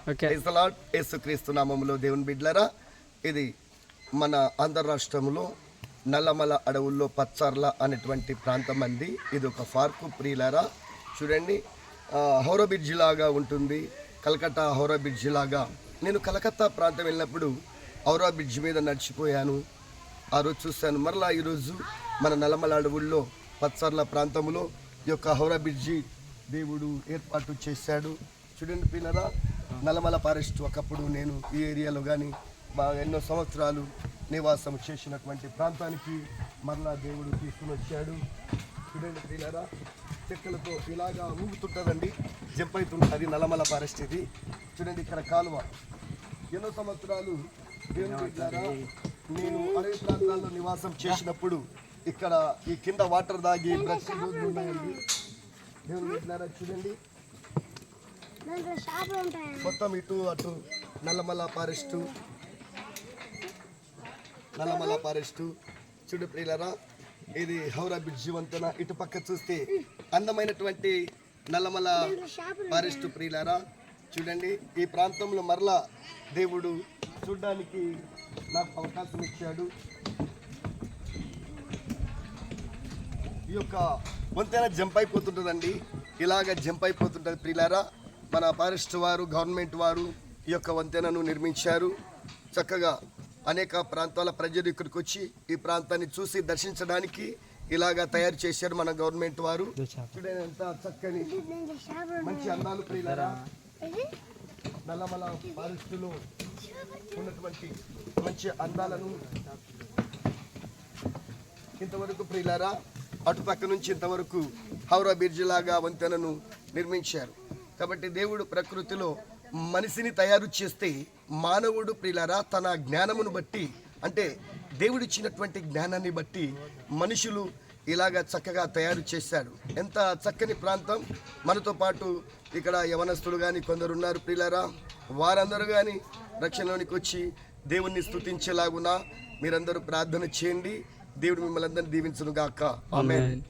యేసుక్రీస్తు నామములో దేవుని బిడ్డలారా, ఇది మన ఆంధ్ర రాష్ట్రంలో నల్లమల అడవుల్లో పచ్చర్ల అనేటువంటి ప్రాంతం అంది. ఇది ఒక పార్కు ప్రియులారా. చూడండి, హౌరా బ్రిడ్జి లాగా ఉంటుంది, కలకత్తా హౌరా బ్రిడ్జి లాగా. నేను కలకత్తా ప్రాంతం వెళ్ళినప్పుడు హౌరా బ్రిడ్జి మీద నడిచిపోయాను. ఆ రోజు చూశాను. మరలా ఈరోజు మన నల్లమల అడవుల్లో పచ్చర్ల ప్రాంతంలో ఈ యొక్క హౌరా బ్రిడ్జి దేవుడు ఏర్పాటు చేశాడు. చూడండి పిల్లరా, నల్లమల ఫారెస్ట్ ఒకప్పుడు నేను ఈ ఏరియాలో కానీ ఎన్నో సంవత్సరాలు నివాసం చేసినటువంటి ప్రాంతానికి మరలా దేవుడు తీసుకుని వచ్చాడు. చూడండి పిల్లరా, చెక్కలతో ఇలాగా ఊగుతుంటుందండి, జంప్ అవుతుంటుంది నల్లమల ఫారెస్ట్ ఇది. చూడండి, ఇక్కడ కాలువ. ఎన్నో సంవత్సరాలు దేవుని బిడ్డలారా, నేను అడవి ప్రాంతాల్లో నివాసం చేసినప్పుడు ఇక్కడ ఈ కింద వాటర్ దాగి బ్రష్ ఉన్నాయండి. దేవుని బిడ్డలారా, చూడండి, మొత్తం ఇటు అటు నల్లమల ఫారెస్టు. చూడు ప్రియులారా, ఇది హౌరా బ్రిడ్జి వంతెన. ఇటు పక్క చూస్తే అందమైనటువంటి నల్లమల ఫారెస్ట్ ప్రియులారా. చూడండి, ఈ ప్రాంతంలో మరలా దేవుడు చూడడానికి నాకు అవకాశం ఇచ్చాడు. ఈ యొక్క వంతెన జంప్ అయిపోతుంటుందండి, ఇలాగ జంప్ అయిపోతుంటుంది ప్రియులారా. మన ఫారెస్ట్ వారు, గవర్నమెంట్ వారు ఈ యొక్క వంతెనను నిర్మించారు. చక్కగా అనేక ప్రాంతాల ప్రజలు ఇక్కడికి వచ్చి ఈ ప్రాంతాన్ని చూసి దర్శించడానికి ఇలాగా తయారు చేశారు మన గవర్నమెంట్ వారు. చూడండి, ఎంత చక్కని మంచి అందాలు ప్రియులారా. నల్లమల ఫారెస్టులో ఉన్నటువంటి మంచి అందాలను ఇంతవరకు ప్రియులారా, అటుపక్క నుంచి ఇంతవరకు హౌరా బ్రిడ్జి లాగా వంతెనను నిర్మించారు. కాబట్టి దేవుడు ప్రకృతిలో మనిషిని తయారు చేస్తే మానవుడు ప్రియులారా తన జ్ఞానమును బట్టి, అంటే దేవుడిచ్చినటువంటి జ్ఞానాన్ని బట్టి మనుషులు ఇలాగా చక్కగా తయారు చేశాడు. ఎంత చక్కని ప్రాంతం. మనతో పాటు ఇక్కడ యవనస్తులు కానీ కొందరు ఉన్నారు ప్రియులారా, వారందరూ కానీ రక్షణలోనికి వచ్చి దేవుణ్ణి స్తుతించేలాగున మీరందరూ ప్రార్థన చేయండి. దేవుడు మిమ్మల్ని అందరినీ దీవించును గాక. ఆమేన్.